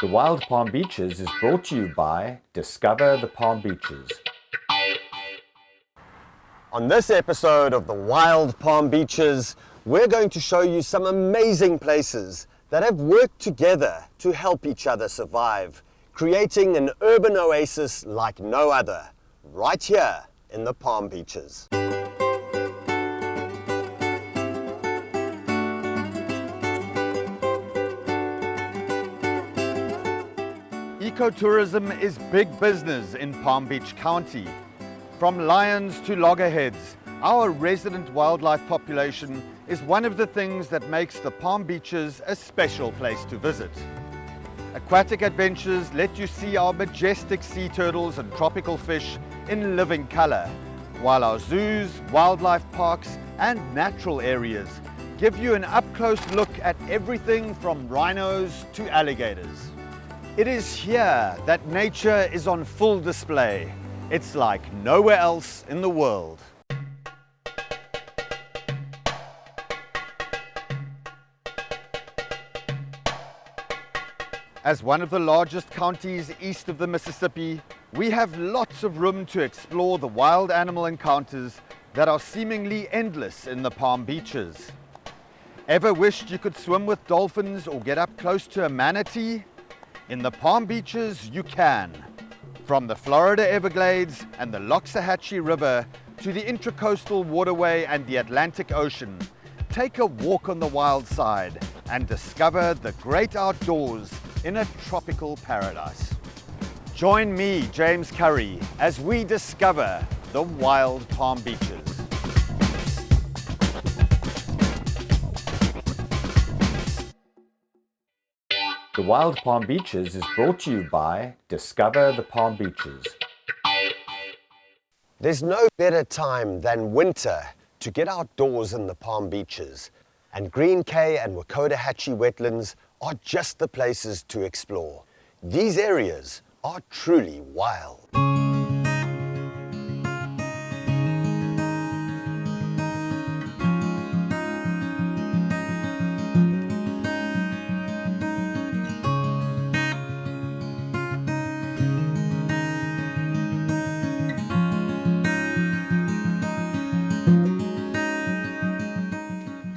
The Wild Palm Beaches is brought to you by Discover the Palm Beaches. On this episode of the Wild Palm Beaches, we're going to show you some amazing places that have worked together to help each other survive, creating an urban oasis like no other, right here in the Palm Beaches. Ecotourism is big business in Palm Beach County. From lions to loggerheads, our resident wildlife population is one of the things that makes the Palm Beaches a special place to visit. Aquatic adventures let you see our majestic sea turtles and tropical fish in living color, while our zoos, wildlife parks and natural areas give you an up-close look at everything from rhinos to alligators. It is here that nature is on full display. It's like nowhere else in the world. As one of the largest counties east of the Mississippi, we have lots of room to explore the wild animal encounters that are seemingly endless in the Palm Beaches. Ever wished you could swim with dolphins or get up close to a manatee? In the Palm Beaches, you can. From the Florida Everglades and the Wakodahatchee River to the Intracoastal Waterway and the Atlantic Ocean, take a walk on the wild side and discover the great outdoors in a tropical paradise. Join me, James Currie, as we discover the Wild Palm Beaches. The Wild Palm Beaches is brought to you by Discover the Palm Beaches. There's no better time than winter to get outdoors in the Palm Beaches, and Green Cay and Wakodahatchee Wetlands are just the places to explore. These areas are truly wild.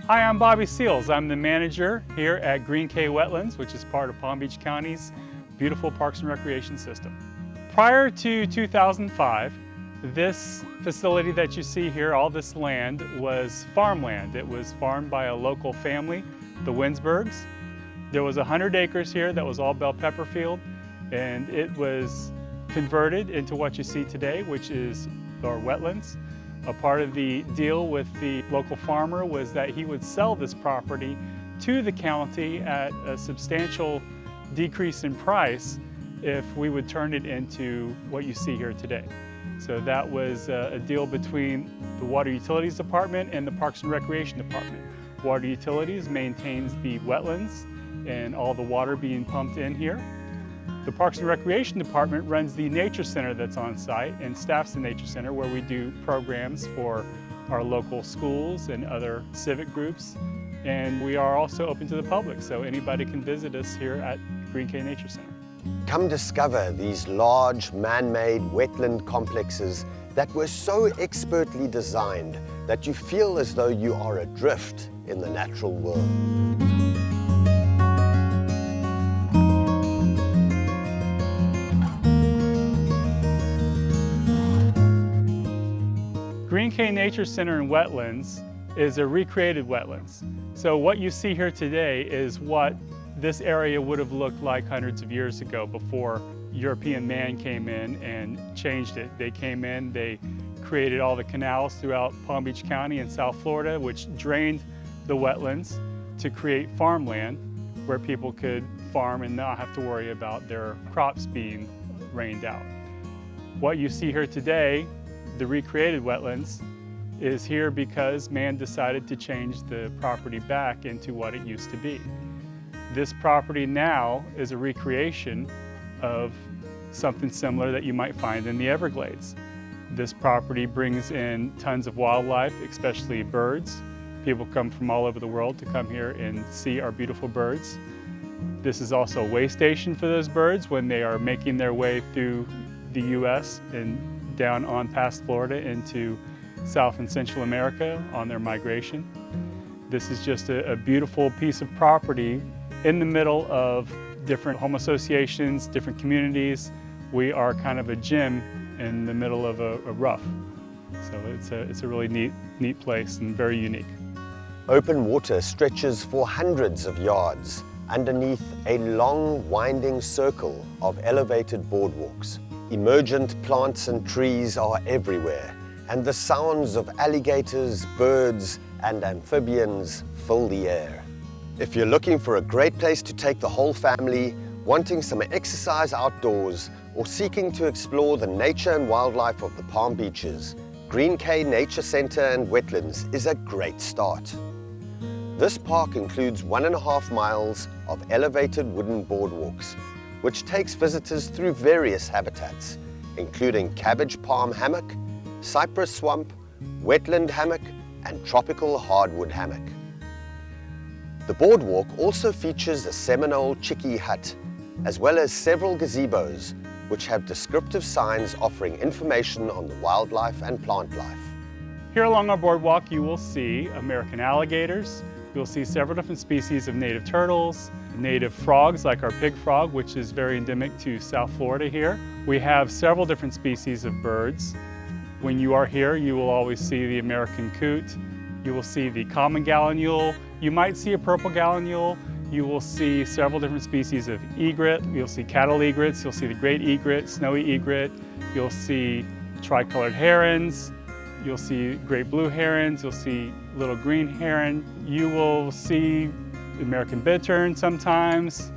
Hi, I'm Bobby Seals. I'm the manager here at Green Cay Wetlands, which is part of Palm Beach County's beautiful Parks and Recreation system. Prior to 2005, this facility that you see here, all this land, was farmland. It was farmed by a local family, the Winsbergs. There was 100 acres here that was all bell pepper field, and it was converted into what you see today, which is our wetlands. A part of the deal with the local farmer was that he would sell this property to the county at a substantial decrease in price if we would turn it into what you see here today. So that was a deal between the Water Utilities Department and the Parks and Recreation Department. Water Utilities maintains the wetlands and all the water being pumped in here. The Parks and Recreation Department runs the nature center that's on site and staffs the nature center, where we do programs for our local schools and other civic groups. And we are also open to the public, so anybody can visit us here at Green Cay Nature Center. Come discover these large man-made wetland complexes that were so expertly designed that you feel as though you are adrift in the natural world. Green Cay Nature Center and Wetlands is a recreated wetlands. So what you see here today is what this area would have looked like hundreds of years ago before European man came in and changed it. They came in, they created all the canals throughout Palm Beach County and South Florida, which drained the wetlands to create farmland where people could farm and not have to worry about their crops being rained out. What you see here today, the recreated wetlands, is here because man decided to change the property back into what it used to be. This property now is a recreation of something similar that you might find in the Everglades. This property brings in tons of wildlife, especially birds. People come from all over the world to come here and see our beautiful birds. This is also a way station for those birds when they are making their way through the U.S. and down on past Florida into South and Central America on their migration. This is just a beautiful piece of property in the middle of different home associations, different communities. We are kind of a gem in the middle of a rough. So it's a really neat place and very unique. Open water stretches for hundreds of yards underneath a long winding circle of elevated boardwalks. Emergent plants and trees are everywhere, and the sounds of alligators, birds, and amphibians fill the air. If you're looking for a great place to take the whole family, wanting some exercise outdoors, or seeking to explore the nature and wildlife of the Palm Beaches, Green Cay Nature Center and Wetlands is a great start. This park includes 1.5 miles of elevated wooden boardwalks, which takes visitors through various habitats, including cabbage palm hammock, cypress swamp, wetland hammock, and tropical hardwood hammock. The boardwalk also features a Seminole chickee hut, as well as several gazebos, which have descriptive signs offering information on the wildlife and plant life. Here along our boardwalk you will see American alligators. You'll see several different species of native turtles, native frogs like our pig frog, which is very endemic to South Florida here. We have several different species of birds. When you are here, you will always see the American coot. You will see the common gallinule. You might see a purple gallinule. You will see several different species of egret. You'll see cattle egrets. You'll see the great egret, snowy egret. You'll see tricolored herons. You'll see great blue herons. You'll see little green heron. You will see American bittern sometimes,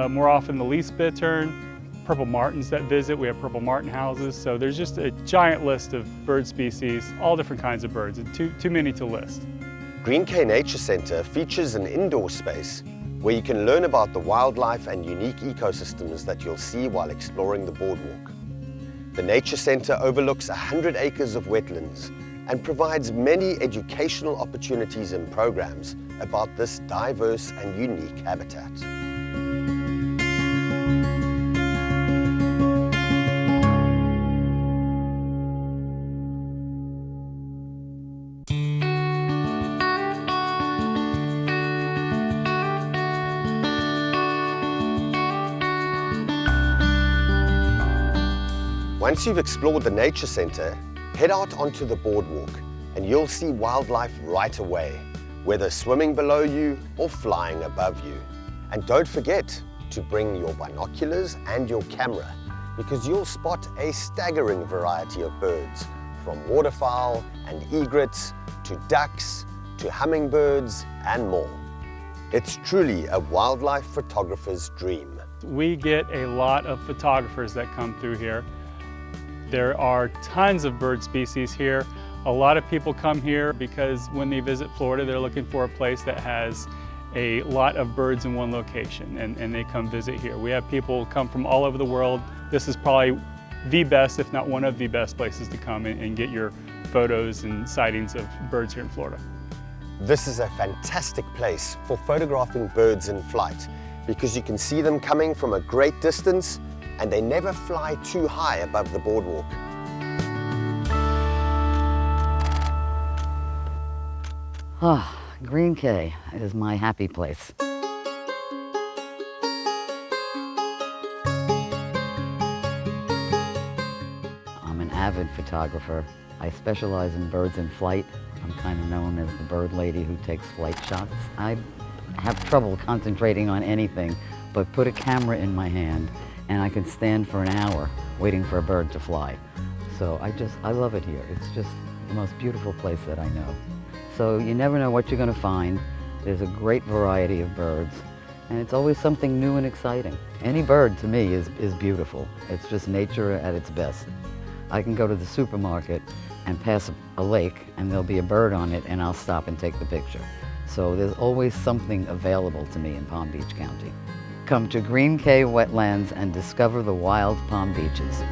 more often the least bittern. Purple martins that visit. We have purple martin houses. So there's just a giant list of bird species, all different kinds of birds, and too many to list. Green Cay Nature Center features an indoor space where you can learn about the wildlife and unique ecosystems that you'll see while exploring the boardwalk. The Nature Center overlooks 100 acres of wetlands and provides many educational opportunities and programs about this diverse and unique habitat. Once you've explored the Nature Center, head out onto the boardwalk and you'll see wildlife right away, whether swimming below you or flying above you. And don't forget to bring your binoculars and your camera, because you'll spot a staggering variety of birds, from waterfowl and egrets to ducks to hummingbirds and more. It's truly a wildlife photographer's dream. We get a lot of photographers that come through here. There are tons of bird species here. A lot of people come here because when they visit Florida, they're looking for a place that has a lot of birds in one location, and they come visit here. We have people come from all over the world. This is probably the best, if not one of the best places to come and get your photos and sightings of birds here in Florida. This is a fantastic place for photographing birds in flight, because you can see them coming from a great distance and they never fly too high above the boardwalk. Ah, Green Cay is my happy place. I'm an avid photographer. I specialize in birds in flight. I'm kind of known as the bird lady who takes flight shots. I have trouble concentrating on anything, but put a camera in my hand and I can stand for an hour waiting for a bird to fly. So I love it here. It's just the most beautiful place that I know. So you never know what you're going to find. There's a great variety of birds, and it's always something new and exciting. Any bird to me is beautiful. It's just nature at its best. I can go to the supermarket and pass a lake and there'll be a bird on it and I'll stop and take the picture. So there's always something available to me in Palm Beach County. Come to Green Cay Wetlands and discover the wild Palm Beaches.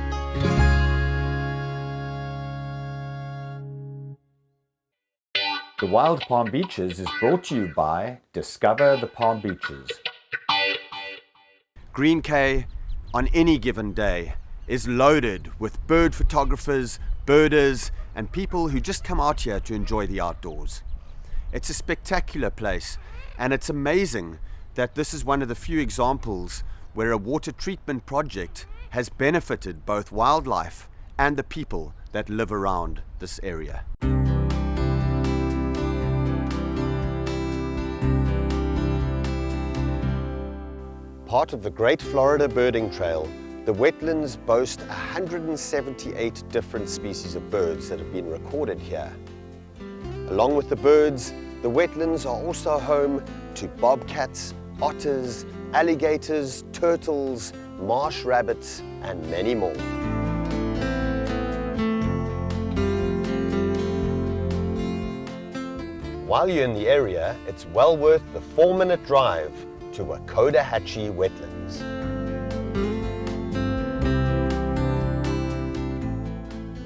The Wild Palm Beaches is brought to you by Discover the Palm Beaches. Green Cay, on any given day, is loaded with bird photographers, birders, and people who just come out here to enjoy the outdoors. It's a spectacular place, and it's amazing that this is one of the few examples where a water treatment project has benefited both wildlife and the people that live around this area. Part of the Great Florida Birding Trail, the wetlands boast 178 different species of birds that have been recorded here. Along with the birds, the wetlands are also home to bobcats, otters, alligators, turtles, marsh rabbits, and many more. While you're in the area, it's well worth the 4-minute drive to Wakodahatchee Wetlands.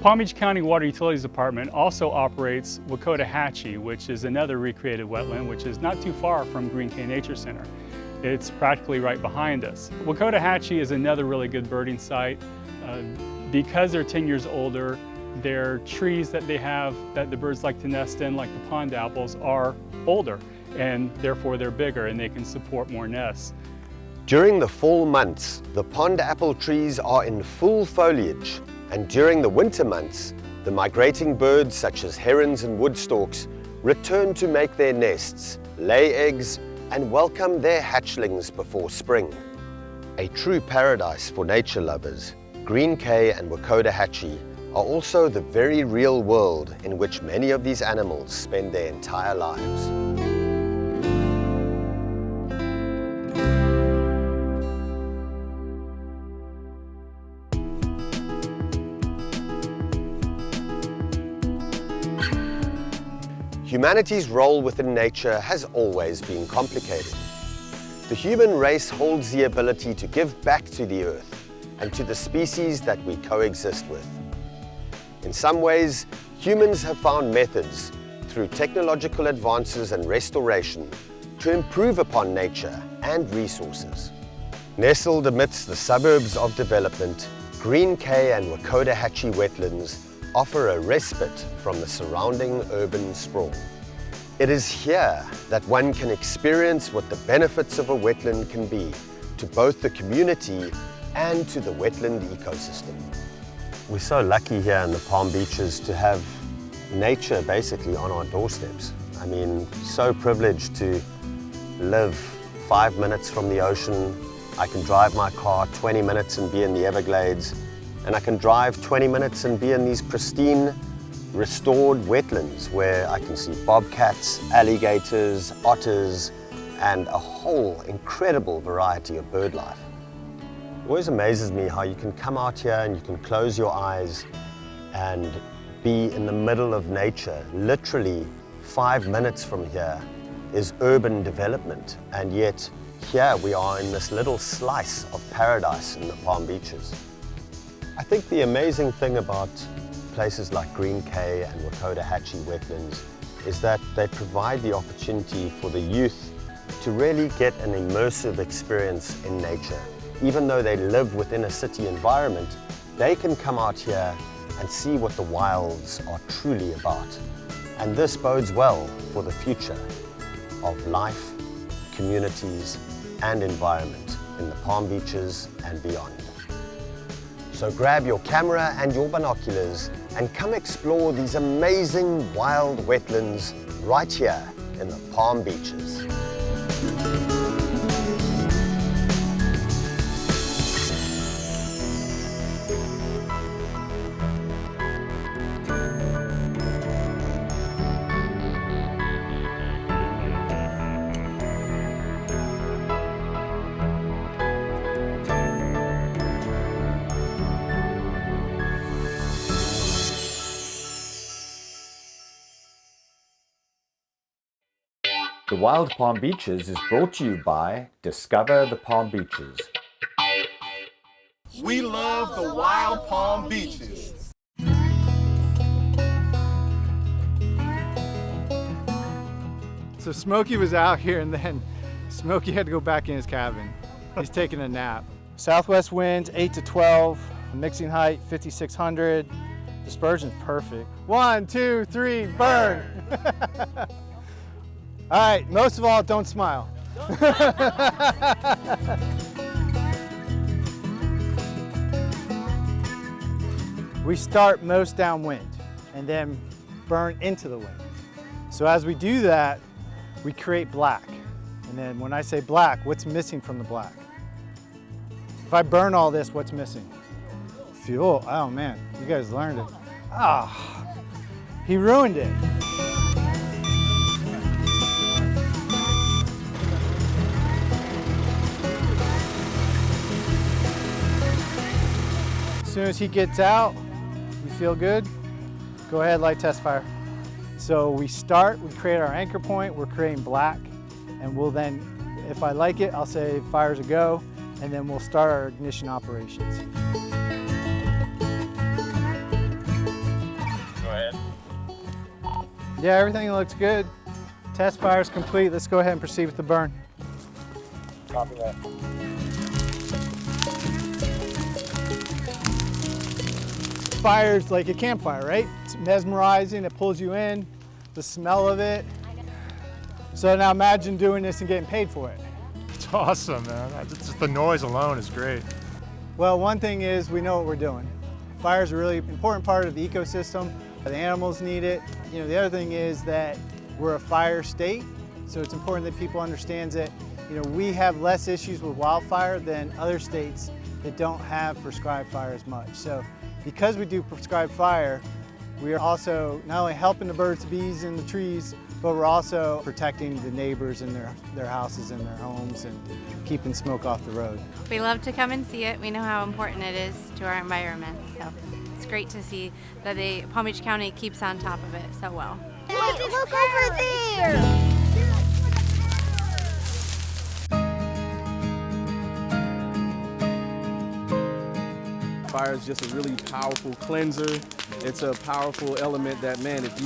Palm Beach County Water Utilities Department also operates Wakodahatchee, which is another recreated wetland, which is not too far from Green Cay Nature Center. It's practically right behind us. Wakodahatchee is another really good birding site. Because they're 10 years older, their trees that they have that the birds like to nest in, like the pond apples, are older, and therefore they're bigger and they can support more nests. During the fall months, the pond apple trees are in full foliage, and during the winter months, the migrating birds such as herons and woodstorks return to make their nests, lay eggs, and welcome their hatchlings before spring. A true paradise for nature lovers, Green Cay and Wakodahatchee are also the very real world in which many of these animals spend their entire lives. Humanity's role within nature has always been complicated. The human race holds the ability to give back to the earth and to the species that we coexist with. In some ways, humans have found methods, through technological advances and restoration, to improve upon nature and resources. Nestled amidst the suburbs of development, Green Cay and Wakodahatchee Wetlands offer a respite from the surrounding urban sprawl. It is here that one can experience what the benefits of a wetland can be to both the community and to the wetland ecosystem. We're so lucky here in the Palm Beaches to have nature basically on our doorsteps. I mean, so privileged to live 5 minutes from the ocean. I can drive my car 20 minutes and be in the Everglades, and I can drive 20 minutes and be in these pristine, restored wetlands where I can see bobcats, alligators, otters, and a whole incredible variety of bird life. It always amazes me how you can come out here and you can close your eyes and be in the middle of nature. Literally 5 minutes from here is urban development, and yet here we are in this little slice of paradise in the Palm Beaches. I think the amazing thing about places like Green Cay and Wakodahatchee Wetlands is that they provide the opportunity for the youth to really get an immersive experience in nature. Even though they live within a city environment, they can come out here and see what the wilds are truly about. And this bodes well for the future of life, communities, and environment in the Palm Beaches and beyond. So grab your camera and your binoculars and come explore these amazing wild wetlands right here in the Palm Beaches. The Wild Palm Beaches is brought to you by Discover the Palm Beaches. We love the Wild Palm Beaches. So Smokey was out here, and then Smokey had to go back in his cabin. He's taking a nap. Southwest winds 8 to 12, mixing height 5,600. Dispersion's perfect. 1, 2, 3, burn! All right, most of all, don't smile. We start most downwind and then burn into the wind. So as we do that, we create black. And then when I say black, what's missing from the black? If I burn all this, what's missing? Fuel. Oh man, you guys learned it. Ah, he ruined it. As soon as he gets out, you feel good? Go ahead, light test fire. So we start, we create our anchor point, we're creating black, and we'll then, if I like it, I'll say fire's a go, and then we'll start our ignition operations. Go ahead. Yeah, everything looks good. Test fire's complete. Let's go ahead and proceed with the burn. Copy that. Fire's like a campfire, right? It's mesmerizing, it pulls you in, the smell of it. So now imagine doing this and getting paid for it. It's awesome, man. Just the noise alone is great. Well, one thing is we know what we're doing. Fire's a really important part of the ecosystem. The animals need it. You know, the other thing is that we're a fire state, so it's important that people understand that, you know, we have less issues with wildfire than other states that don't have prescribed fire as much. So because we do prescribed fire, we are also not only helping the birds, bees, and the trees, but we're also protecting the neighbors and their houses and their homes and keeping smoke off the road. We love to come and see it. We know how important it is to our environment. So it's great to see that Palm Beach County keeps on top of it so well. Look over there! Fire is just a really powerful cleanser. It's a powerful element that, man, if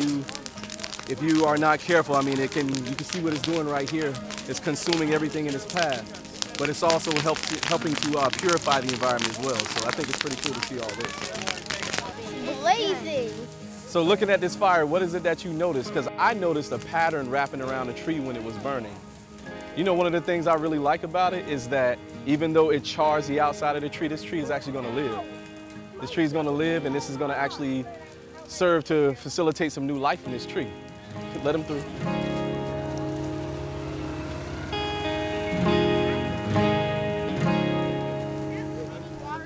you are not careful, I mean, you can see what it's doing right here. It's consuming everything in its path, but it's also helping to purify the environment as well. So I think it's pretty cool to see all this. Blazing. So looking at this fire, what is it that you noticed? Because I noticed a pattern wrapping around a tree when it was burning. You know, one of the things I really like about it is that even though it chars the outside of the tree, this tree is actually going to live. This tree is going to live, and this is going to actually serve to facilitate some new life in this tree. Let him through.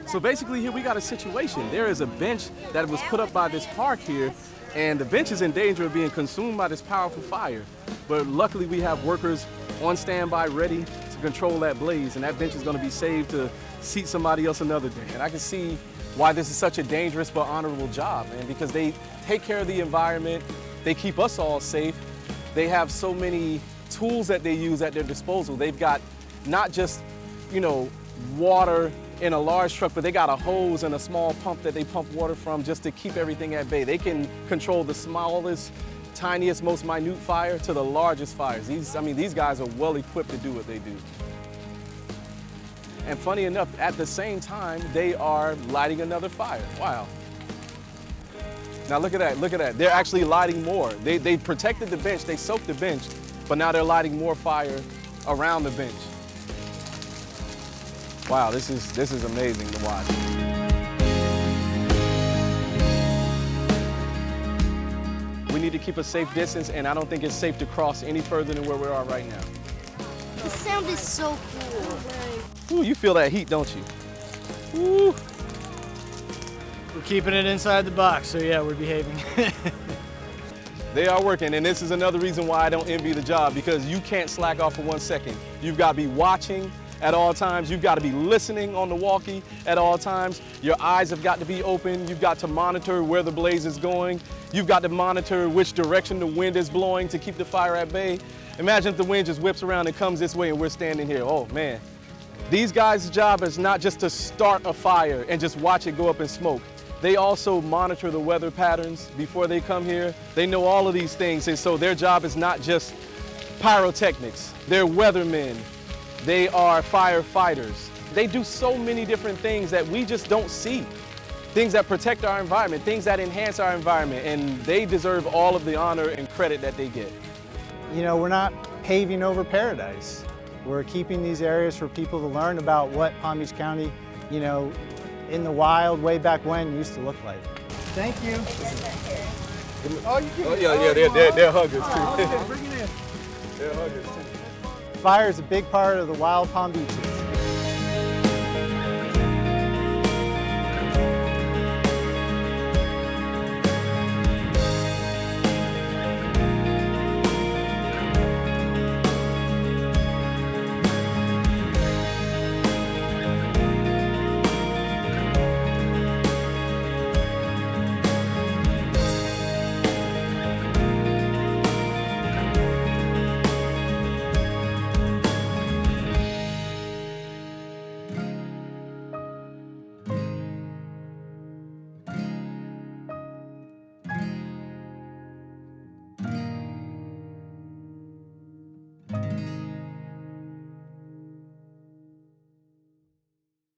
So basically here we got a situation. There is a bench that was put up by this park here, and the bench is in danger of being consumed by this powerful fire. But luckily we have workers on standby ready to control that blaze, and that bench is going to be saved to seat somebody else another day. And I can see why this is such a dangerous but honorable job, man, because they take care of the environment, they keep us all safe, they have so many tools that they use at their disposal. They've got not just, you know, water in a large truck, but they got a hose and a small pump that they pump water from just to keep everything at bay. They can control the smallest, tiniest, most minute fire to the largest fires. These guys are well equipped to do what they do. And funny enough, at the same time, they are lighting another fire. Wow. Now look at that, look at that. They're actually lighting more. They protected the bench, they soaked the bench, but now they're lighting more fire around the bench. Wow, this is amazing to watch. We need to keep a safe distance, and I don't think it's safe to cross any further than where we are right now. The sound is so cool. Ooh, you feel that heat, don't you? Ooh. We're keeping it inside the box, so yeah, we're behaving. They are working, and this is another reason why I don't envy the job, because you can't slack off for 1 second. You've got to be watching at all times. You've got to be listening on the walkie at all times. Your eyes have got to be open. You've got to monitor where the blaze is going. You've got to monitor which direction the wind is blowing to keep the fire at bay. Imagine if the wind just whips around and comes this way and we're standing here. Oh man. These guys' job is not just to start a fire and just watch it go up in smoke. They also monitor the weather patterns before they come here. They know all of these things, and so their job is not just pyrotechnics. They're weathermen. They are firefighters. They do so many different things that we just don't see. Things that protect our environment, things that enhance our environment, and they deserve all of the honor and credit that they get. You know, we're not paving over paradise. We're keeping these areas for people to learn about what Palm Beach County, you know, in the wild way back when used to look like. Thank you. They're huggers too. Bring it in. They're huggers too. Fire is a big part of the wild Palm Beaches.